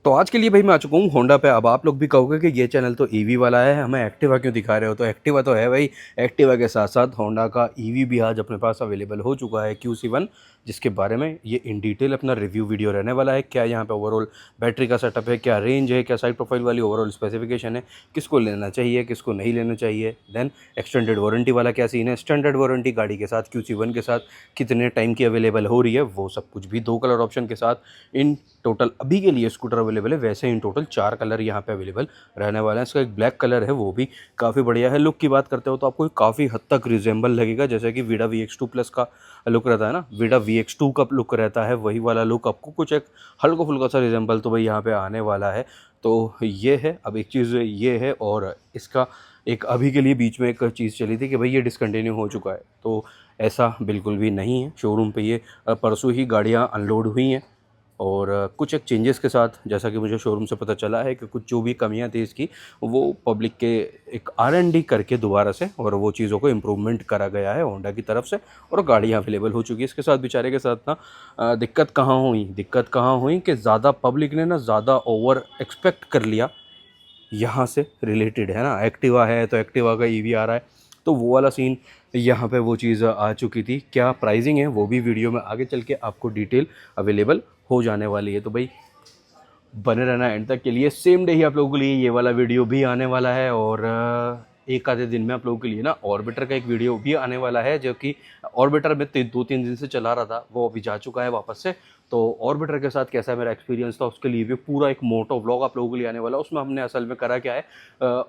तो आज के लिए भाई मैं आ चुका हूँ होंडा पे। अब आप लोग भी कहोगे कि ये चैनल तो ईवी वाला है, हमें एक्टिवा क्यों दिखा रहे हो? तो एक्टिवा तो है भाई। एक्टिवा के साथ साथ होंडा का ईवी भी आज अपने पास अवेलेबल हो चुका है, QC1, जिसके बारे में ये इन डिटेल अपना रिव्यू वीडियो रहने वाला है। क्या यहाँ पे ओवरऑल बैटरी का सेटअप है, क्या रेंज है, क्या साइड प्रोफाइल वाली ओवरऑल स्पेसिफिकेशन है, किसको लेना चाहिए किसको नहीं लेना चाहिए, देन एक्सटेंडेड वारंटी वाला क्या सीन है, स्टैंडर्ड वारंटी गाड़ी के साथ QC1 के साथ कितने टाइम की अवेलेबल हो रही है, वो सब कुछ भी 2 कलर ऑप्शन के साथ इन टोटल अभी के लिए स्कूटर अवेलेबल है। वैसे इन टोटल 4 कलर यहाँ पे अवेलेबल रहने वाले हैं। इसका एक ब्लैक कलर है, वो भी काफ़ी बढ़िया है। लुक की बात करते हो तो आपको काफ़ी हद तक रिजेंबल लगेगा, जैसे कि वीडा VX2 प्लस का लुक रहता है ना, वीडा VX2 का लुक रहता है, वही वाला लुक आपको कुछ एक हल्का फुल्का सा रिजेंबल तो भाई यहाँ पे आने वाला है। तो ये है। अब एक चीज़ ये है, और इसका एक अभी के लिए बीच में एक चीज़ चली थी कि भाई ये डिसकंटिन्यू हो चुका है, तो ऐसा बिल्कुल भी नहीं है। शोरूम पे ये परसों ही गाड़ियाँ अनलोड हुई हैं, और कुछ एक चेंजेस के साथ, जैसा कि मुझे शोरूम से पता चला है कि कुछ जो भी कमियां थी इसकी, वो पब्लिक के एक R&D करके दोबारा से और वो चीज़ों को इम्प्रूवमेंट करा गया है होंडा की तरफ से, और गाड़ियां अवेलेबल हो चुकी है। इसके साथ बेचारे के साथ ना दिक्कत कहाँ हुई कि ज़्यादा पब्लिक ने ना ज़्यादा ओवर एक्सपेक्ट कर लिया यहाँ से रिलेटेड, है ना। एक्टिवा है तो एक्टिवा का ईवी आ रहा है, तो वो वाला सीन यहाँ पे वो चीज़ आ चुकी थी। क्या प्राइसिंग है वो भी वीडियो में आगे चल के आपको डिटेल अवेलेबल हो जाने वाली है। तो भाई बने रहना एंड तक के लिए। सेम डे ही आप लोगों के लिए ये वाला वीडियो भी आने वाला है, और एक आधे दिन में आप लोगों के लिए ना ऑर्बिटर का एक वीडियो भी आने वाला है, जो कि ऑर्बिटर में 2-3 दिन से चला रहा था, वो अभी जा चुका है वापस से। तो ऑर्बिटर के साथ कैसा मेरा एक्सपीरियंस था उसके लिए भी पूरा एक मोटो व्लॉग आप लोगों के लिए आने वाला है। उसमें हमने असल में करा क्या है,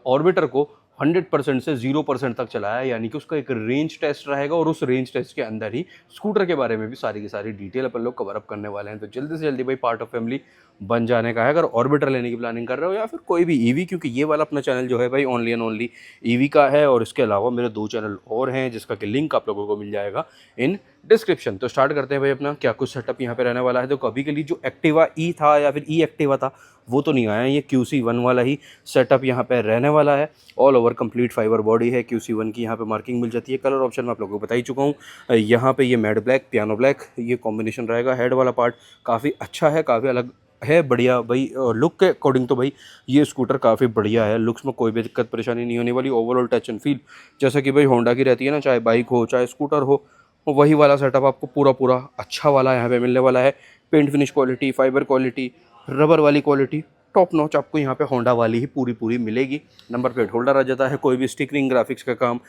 ऑर्बिटर को 100% से 0% तक चलाया, यानी कि उसका एक रेंज टेस्ट रहेगा, और उस रेंज टेस्ट के अंदर ही स्कूटर के बारे में भी सारी की सारी डिटेल अपन लोग कवर अप करने वाले हैं। तो जल्दी से जल्दी भाई पार्ट ऑफ फैमिली बन जाने का है, अगर ऑर्बिटर लेने की प्लानिंग कर रहे हो या फिर कोई भी ईवी, क्योंकि ये वाला अपना चैनल जो है भाई ओनली एंड ओनली ईवी का है, और इसके अलावा मेरे 2 चैनल और हैं जिसका कि लिंक आप लोगों को मिल जाएगा इन डिस्क्रिप्शन। तो स्टार्ट करते हैं भाई अपना क्या कुछ सेटअप यहाँ पे रहने वाला है। तो कभी के लिए जो एक्टिवा ई था या फिर ई एक्टिवा था वो तो नहीं आया, ये QC1 वाला ही सेटअप यहाँ पे रहने वाला है। All over complete fibre body है, QC1 की यहाँ पे मार्किंग मिल जाती है। कलर ऑप्शन मैं आप लोगों को बता ही चुका हूँ। यहाँ पे ये मैट ब्लैक, पियानो ब्लैक, ये कॉम्बिनेशन रहेगा। हेड वाला पार्ट काफ़ी अच्छा है, काफ़ी अलग है, बढ़िया भाई। लुक के अकॉर्डिंग तो भाई ये स्कूटर काफ़ी बढ़िया है, लुक्स में कोई भी दिक्कत परेशानी नहीं होने वाली। ओवरऑल टच एंड फील जैसा कि भाई होंडा की रहती है ना, चाहे बाइक हो चाहे स्कूटर हो, वही वाला सेटअप आपको पूरा पूरा अच्छा वाला यहाँ पे मिलने वाला है। Paint finish quality, fibre quality, rubber वाली क्वालिटी टॉप नॉच आपको यहाँ पे होंडा वाली ही पूरी पूरी मिलेगी। नंबर प्लेट होल्डर आ जाता है, कोई भी स्टिकरिंग ग्राफिक्स का काम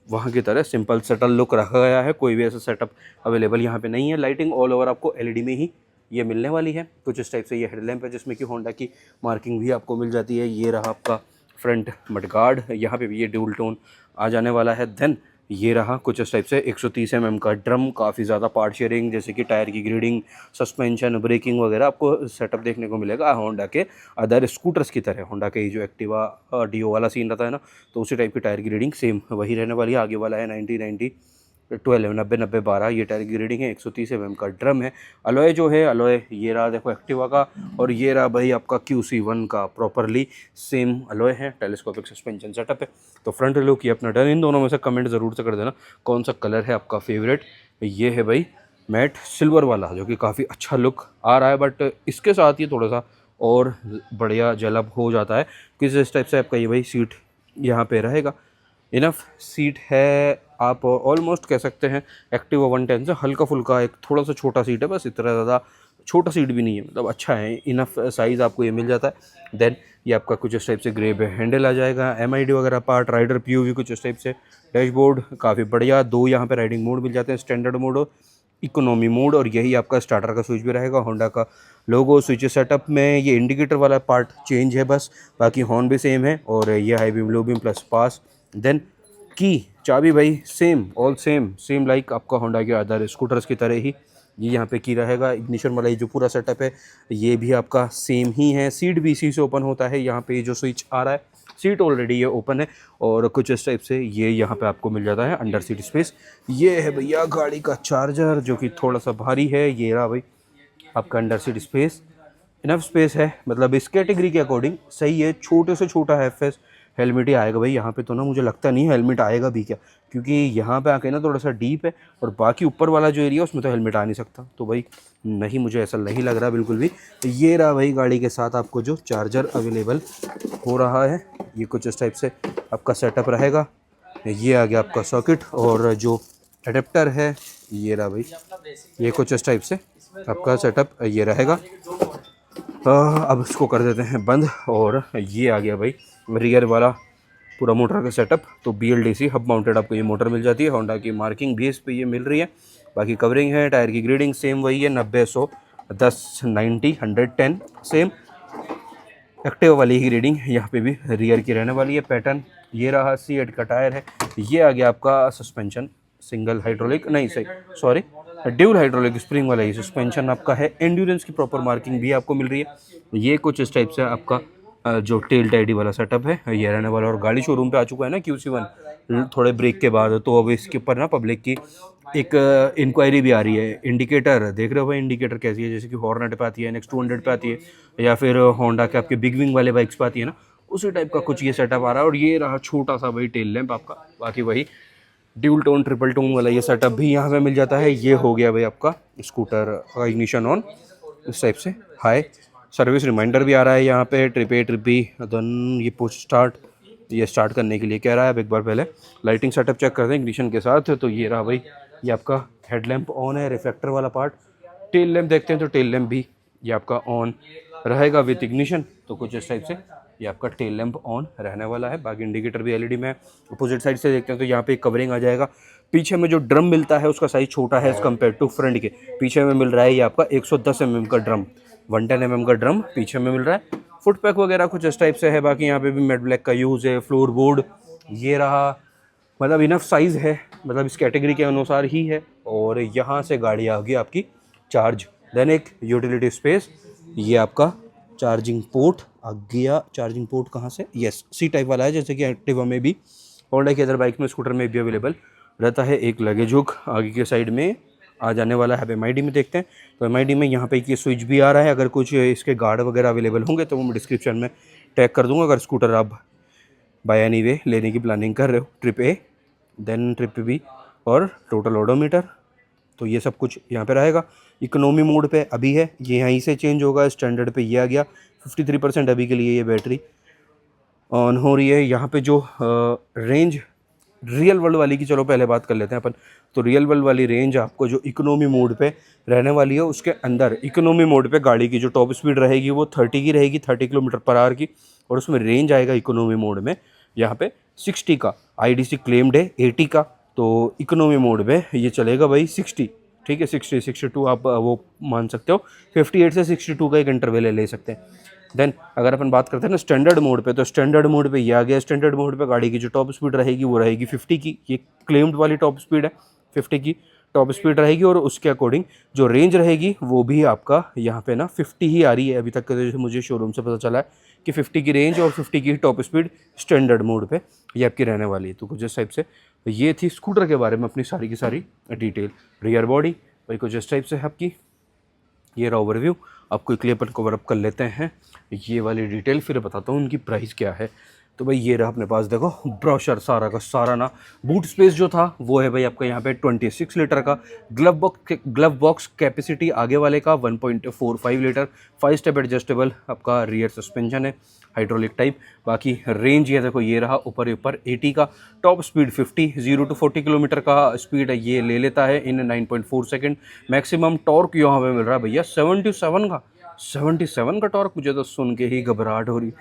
वहाँ की तरह सिंपल सटल लुक रखा गया है, कोई भी ऐसा सेटअप अवेलेबल यहाँ पे नहीं है। लाइटिंग ऑल ओवर आपको LED में ही ये मिलने वाली है। कुछ इस टाइप से ये हेडलैम्प है, जिसमें कि होंडा की मार्किंग भी आपको मिल जाती है। ये रहा आपका फ्रंट मडगार्ड, यहाँ पे भी ये ड्यूल टोन आ जाने वाला है। देन ये रहा कुछ इस टाइप से 130 mm का ड्रम, काफ़ी ज़्यादा पार्ट शेयरिंग, जैसे कि टायर की ग्रेडिंग, सस्पेंशन, ब्रेकिंग वगैरह आपको सेटअप देखने को मिलेगा होंडा के अदर स्कूटर्स की तरह। होंडा के जो एक्टिवा डियो वाला सीन रहता है ना, तो उसी टाइप की टायर की ग्रेडिंग सेम वही रहने वाली है। आगे वाला है 90-90 12 90-90-12, ये टायर की ग्रेडिंग है। 130 mm का ड्रम है। अलॉय जो है, अलॉय ये रहा देखो एक्टिवा का, और ये रहा भाई आपका QC1 का प्रॉपरली सेम अलॉय है। टेलीस्कोपिक सस्पेंशन सेटअप है। तो फ्रंट लुक ये अपना डन। इन दोनों में से कमेंट ज़रूर से कर देना कौन सा कलर है आपका फेवरेट। ये है भाई मैट सिल्वर वाला, जो कि काफ़ी अच्छा लुक आ रहा है, बट इसके साथ ये थोड़ा सा और बढ़िया जलब हो जाता है। किस इस टाइप से आपका ये भाई सीट यहाँ पे रहेगा, इनफ सीट है। आप ऑलमोस्ट कह सकते हैं एक्टिवा 110 से हल्का फुल्का एक थोड़ा सा छोटा सीट है, बस इतना ज़्यादा छोटा सीट भी नहीं है, मतलब अच्छा है, इनफ साइज़ आपको ये मिल जाता है। देन ये आपका कुछ इस टाइप से ग्रे पे हैंडल आ जाएगा। MID वगैरह पार्ट, राइडर POV कुछ इस टाइप से। डैशबोर्ड काफ़ी बढ़िया, 2 यहाँ पे राइडिंग मोड मिल जाते हैं, स्टैंडर्ड मोड और इकोनॉमी मोड, और यही आपका स्टार्टर का स्विच भी रहेगा। होंडा का लोगो, स्विच सेटअप में ये इंडिकेटर वाला पार्ट चेंज है बस, बाकी हॉर्न भी सेम है, और ये high beam, low beam plus pass. Then की चाबी भाई same, all same same like आपका होंडा के अदर स्कूटर्स की तरह ही ये यहाँ पे की रहेगा। इग्निशन वाला ये जो पूरा सेटअप है ये भी आपका सेम ही है। सीट भी इसी से ओपन होता है। यहाँ पे ये जो स्विच आ रहा है, सीट ऑलरेडी ये ओपन है, और कुछ इस टाइप से ये यहाँ पे आपको मिल जाता है अंडर सीट स्पेस। ये है भैया गाड़ी का चार्जर, जो कि थोड़ा सा भारी है। ये रहा भाई आपका under seat space, enough space है, मतलब इस कैटेगरी के अकॉर्डिंग सही है। छोटे से छोटा है FS हेलमेट ही आएगा भाई यहाँ पे, तो ना मुझे लगता नहीं हेलमेट आएगा भी क्या, क्योंकि यहाँ पे आके ना थोड़ा सा डीप है और बाकी ऊपर वाला जो एरिया उसमें तो हेलमेट आ नहीं सकता। तो भाई नहीं, मुझे ऐसा नहीं लग रहा बिल्कुल भी। ये रहा भाई गाड़ी के साथ आपको जो चार्जर अवेलेबल हो रहा है, ये कुछ इस टाइप से आपका सेटअप रहेगा। ये आ गया आपका सॉकेट और जो एडेप्टर है ये रहा भाई, ये कुछ इस टाइप से आपका सेटअप ये रहेगा। अब इसको कर देते हैं बंद और ये आ गया भाई रियर वाला पूरा मोटर का सेटअप। तो BLDC हब माउंटेड आपको ये मोटर मिल जाती है, होंडा की मार्किंग भी इस पे ये मिल रही है। बाकी कवरिंग है, टायर की ग्रेडिंग सेम वही है 90 100 10 90 110 सेम एक्टिवा वाली ही ग्रेडिंग यहाँ पे भी रियर की रहने वाली है। पैटर्न ये रहा, C8 का टायर है। ये आ गया आपका सस्पेंशन, सिंगल हाइड्रोलिक नहीं सही सॉरी ड्यूल हाइड्रोलिक स्प्रिंग वाला ही सस्पेंशन आपका है। एंड्योरेंस की प्रॉपर मार्किंग भी आपको मिल रही है। ये कुछ इस टाइप से आपका जो टेल टाइडी वाला सेटअप है ये रहने वाला। और गाड़ी शोरूम पे आ चुका है ना QC1 थोड़े ब्रेक के बाद, तो अब इसके ऊपर ना पब्लिक की एक इंक्वायरी भी आ रही है। इंडिकेटर देख रहे हो भाई, इंडिकेटर कैसी है, जैसे कि हॉर्नेट पे आती है, नेक्स्ट 200 पे आती है, या फिर होंडा के आपके बिग विंग वाले बाइक्स पे आती है ना, उसी टाइप का कुछ ये सेटअप आ रहा है। और ये रहा छोटा सा भाई टेल लैंप आपका। बाकी वही ड्यूल टोन ट्रिपल टोन वाला ये सेटअप भी यहाँ पे मिल जाता है। ये हो गया भाई आपका स्कूटर का इग्निशन ऑन इस टाइप से। हाई सर्विस रिमाइंडर भी आ रहा है यहाँ पे, trip A trip B then ये पुश स्टार्ट, ये स्टार्ट करने के लिए कह रहा है। अब एक बार पहले लाइटिंग सेटअप चेक करते हैं इग्निशन के साथ। तो ये रहा भाई, ये आपका हेडलैम्प ऑन है, रिफ्लेक्टर वाला पार्ट। टेल लैम्प देखते हैं तो टेल लैम्प भी ये आपका ऑन रहेगा विथ इग्निशन। तो कुछ इस टाइप से ये आपका टेल लैंप ऑन रहने वाला है। बाकी इंडिकेटर भी LED में है। अपोजिट साइड से देखते हैं तो यहाँ पे कवरिंग आ जाएगा। पीछे में जो ड्रम मिलता है उसका साइज छोटा है एज कम्पेयर टू फ्रंट के। पीछे में मिल रहा है ये आपका 110 mm का ड्रम, 110 mm का ड्रम पीछे में मिल रहा है। फुट पैक वगैरह कुछ इस टाइप से है। बाकी यहाँ पे भी मैट ब्लैक का यूज़ है। फ्लोर बोर्ड ये रहा, मतलब इनफ साइज़ है, मतलब इस कैटेगरी के अनुसार ही है। और यहाँ से गाड़ी आ गई आपकी चार्ज, देन एक यूटिलिटी स्पेस, ये आपका चार्जिंग पोर्ट आ गया। चार्जिंग पोर्ट कहाँ से, यस C टाइप वाला है, जैसे कि एक्टिवा में भी, होंडा की अदर बाइक में, स्कूटर में भी अवेलेबल रहता है। एक लगेज हुक आगे के साइड में आ जाने वाला है। अब MID में देखते हैं तो MID में यहाँ पे ये स्विच भी आ रहा है। अगर कुछ इसके गार्ड वगैरह अवेलेबल होंगे तो वो मैं डिस्क्रिप्शन में टैग कर दूँगा। अगर स्कूटर आप बाय एनी वे लेने की प्लानिंग कर रहे हो, trip A then trip B और टोटल ओडोमीटर, तो ये सब कुछ यहाँ पे रहेगा। इकोनॉमी मोड पे अभी है, ये यहीं से चेंज होगा। स्टैंडर्ड पे ये आ गया। 53% अभी के लिए ये बैटरी ऑन हो रही है। यहाँ पे जो रेंज रियल वर्ल्ड वाली की, चलो पहले बात कर लेते हैं अपन। तो रियल वर्ल्ड वाली रेंज आपको जो इकोनॉमी मोड पे रहने वाली है, उसके अंदर इकोनॉमी मोड पे गाड़ी की जो टॉप स्पीड रहेगी वो 30 की रहेगी, 30 km/h की। और उसमें रेंज आएगा इकोनॉमी मोड में यहाँ पे 60 का। IDC क्लेम्ड है 80 का, तो इकोनॉमी मोड में ये चलेगा भाई 60, ठीक है। 60 62 आप वो मान सकते हो। 58 से 62 का एक इंटरवल ले सकते हैं। देन अगर अपन बात करते हैं ना स्टैंडर्ड मोड पे, तो स्टैंडर्ड मोड पे ये आ गया। स्टैंडर्ड मोड पे गाड़ी की जो टॉप स्पीड रहेगी वो रहेगी 50 की। ये क्लेम्ड वाली टॉप स्पीड है, 50 की टॉप स्पीड रहेगी। और उसके अकॉर्डिंग जो रेंज रहेगी वो भी आपका यहाँ पे ना 50 ही आ रही है। अभी तक मुझे शोरूम से पता चला है कि 50 की रेंज और 50 की टॉप स्पीड स्टैंडर्ड मोड पे ये आपकी रहने वाली है। तो कुछ इस टाइप से ये थी स्कूटर के बारे में अपनी सारी की सारी डिटेल। रियर बॉडी भाई कुछ इस टाइप से है आपकी। ये रहा ओवरव्यू, आपको क्लियर पर कवर अप कर लेते हैं ये वाली डिटेल, फिर बताता हूँ उनकी प्राइस क्या है। तो भाई ये रहा अपने पास, देखो ब्रोशर सारा का सारा ना। बूट स्पेस जो था वो है भाई आपका यहाँ पे 26 लीटर का। ग्लव बॉक्स कैपेसिटी आगे वाले का 1.45 लीटर। 5 स्टेप एडजस्टेबल आपका रियर सस्पेंशन है, हाइड्रोलिक टाइप। बाकी रेंज ये देखो ये रहा, ऊपर 80 का। टॉप स्पीड 50 0 to 40 किलोमीटर का स्पीड है ये ले लेता है इन 9.4 सेकेंड। मैक्सिमम टॉर्क यहाँ पे मिल रहा है भैया 77 का। 77 का टॉर्क, मुझे तो सुन के ही घबराहट हो रही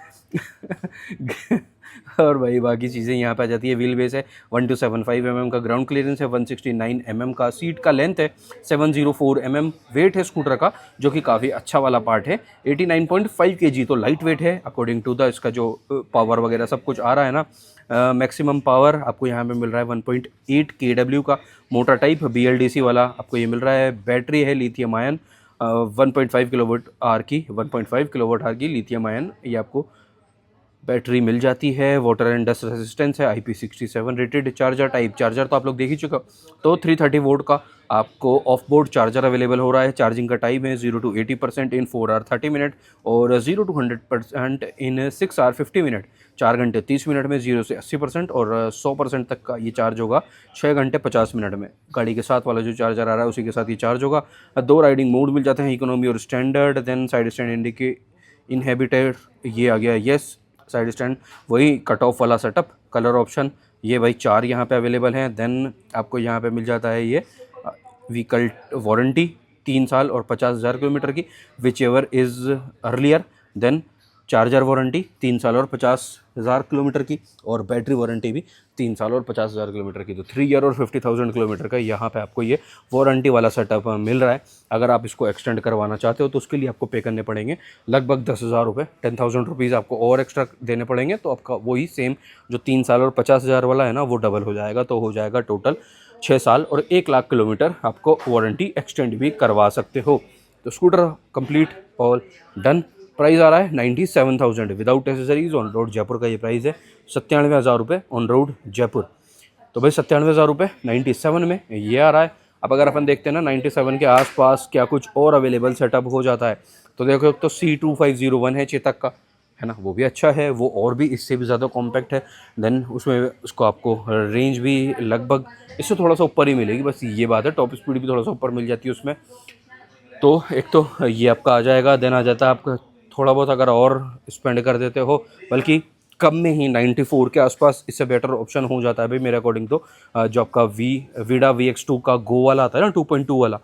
और भाई बाकी चीज़ें यहाँ पे आ जाती है। व्हील बेस है 1275 mm का, ग्राउंड क्लियरेंस है 169 mm का, सीट का लेंथ है 704 mm, वेट है स्कूटर का जो कि काफ़ी अच्छा वाला पार्ट है 89.5 kg, तो लाइट वेट है अकॉर्डिंग टू द इसका जो पावर वगैरह सब कुछ आ रहा है ना। मैक्सिमम पावर आपको यहाँ पे मिल रहा है 1.8 kW का। मोटर टाइप BLDC वाला आपको ये मिल रहा है। बैटरी है लिथियम आयन 1.5 kWh की, 1.5 kWh की लिथियम आयन ये आपको बैटरी मिल जाती है, वाटर एंड डस्ट रेजिस्टेंस है, IP67 rated charger. Type charger तो आप लोग देख ही चुके हो। तो 330 वोल्ट का आपको ऑफ बोर्ड चार्जर अवेलेबल हो रहा है। चार्जिंग का टाइम है 0 to 80% इन 4 आवर 30 मिनट और 0 to 100% इन 6 आवर 50 मिनट। 4 घंटे 30 मिनट में 0 से 80% और 100% तक का ये चार्ज होगा 6 घंटे 50 मिनट में। गाड़ी के साथ वाला जो चार्जर आ रहा है उसी के साथ ये चार्ज होगा। 2 राइडिंग मोड मिल जाते हैं, इकोनॉमी और standard. Then side stand indicate inhibited ये आ गया, यस। साइड स्टैंड वही कट ऑफ वाला सेटअप। कलर ऑप्शन ये भाई 4 यहाँ पे अवेलेबल हैं। देन आपको यहाँ पे मिल जाता है ये व्हीकल वारंटी 3 साल और 50,000 किलोमीटर की, whichever is earlier. Then charger warranty 3 साल और 50,000 किलोमीटर की, और बैटरी वारंटी भी 3 साल और 50,000 किलोमीटर की। तो 3 ईयर और 50,000 किलोमीटर का यहाँ पे आपको ये वारंटी वाला सेटअप मिल रहा है। अगर आप इसको एक्सटेंड करवाना चाहते हो तो उसके लिए आपको पे करने पड़ेंगे लगभग 10,000 रुपये, 10,000 रुपीज़ आपको और एक्स्ट्रा देने पड़ेंगे। तो आपका वही सेम जो 3 साल और 50,000 वाला है ना, वो डबल हो जाएगा। तो हो जाएगा टोटल 6 साल और 1 लाख किलोमीटर आपको वारंटी एक्सटेंड भी करवा सकते हो। तो स्कूटर कंप्लीट और डन। प्राइस आ रहा है 97,000 without accessories on road Jaipur का ये प्राइस है। 97,000 रुपये ऑन रोड जयपुर। तो भाई 97,000 रुपये 97 में ये आ रहा है। अब अगर अपन देखते हैं ना 97 के आसपास क्या कुछ और अवेलेबल सेटअप हो जाता है, तो देखो एक तो C2501 है चेतक का, है ना, वो भी अच्छा है, वो और भी इससे भी ज़्यादा कॉम्पैक्ट है। देन उसमें उसको आपको रेंज भी लगभग इससे थोड़ा सा ऊपर ही मिलेगी, बस ये बात है, टॉप स्पीड भी थोड़ा सा ऊपर मिल जाती है उसमें। तो एक तो ये आपका आ जाएगा। देन आ जाता है आपका थोड़ा बहुत अगर और स्पेंड कर देते हो, बल्कि कम में ही 94 के आसपास इससे बेटर ऑप्शन हो जाता है भाई मेरे अकॉर्डिंग। तो जो आपका वीडा VX2 का गो वाला आता है ना 2.2 वाला,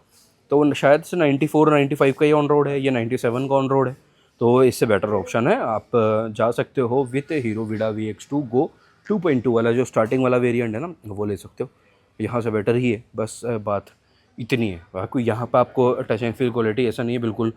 तो वो शायद से 94 95 का ही ऑन रोड है, ये 97 का ऑन रोड है। तो इससे बेटर ऑप्शन है, आप जा सकते हो विथ हीरो वीडा VX2 गो 2.2 वाला, जो स्टार्टिंग वाला वेरिएंट है ना, वो ले सकते हो। यहाँ से बेटर ही है, बस बात इतनी है। बाकी यहाँ पे आपको टच एंड फील क्वालिटी ऐसा नहीं है, बिल्कुल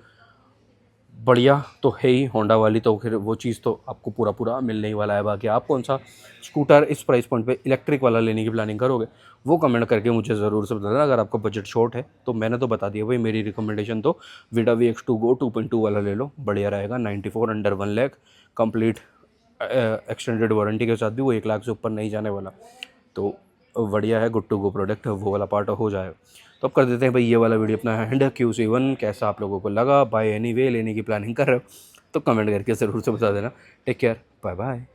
बढ़िया तो है ही होंडा वाली, तो फिर वो चीज़ तो आपको पूरा पूरा मिलने ही वाला है। बाकी आप कौन सा स्कूटर इस प्राइस पॉइंट पे इलेक्ट्रिक वाला लेने की प्लानिंग करोगे, वो कमेंट करके मुझे ज़रूर से बताना। अगर आपका बजट शॉर्ट है तो मैंने तो बता दिया भाई, मेरी रिकमेंडेशन तो वीडा VX2 गो 2.2 वाला ले लो, बढ़िया रहेगा। 94 under 1 lakh complete extended warranty के साथ भी, वो 1 लाख से ऊपर नहीं जाने वाला। तो बढ़िया है, गुड टू गो प्रोडक्ट, वो वाला पार्ट हो जाएगा। तो अब कर देते हैं भाई ये वाला वीडियो अपना हैंड QC1 कैसा आप लोगों को लगा। बाय एनी वे लेने की प्लानिंग कर रहे हो तो कमेंट करके ज़रूर से बता देना। Take care, bye bye.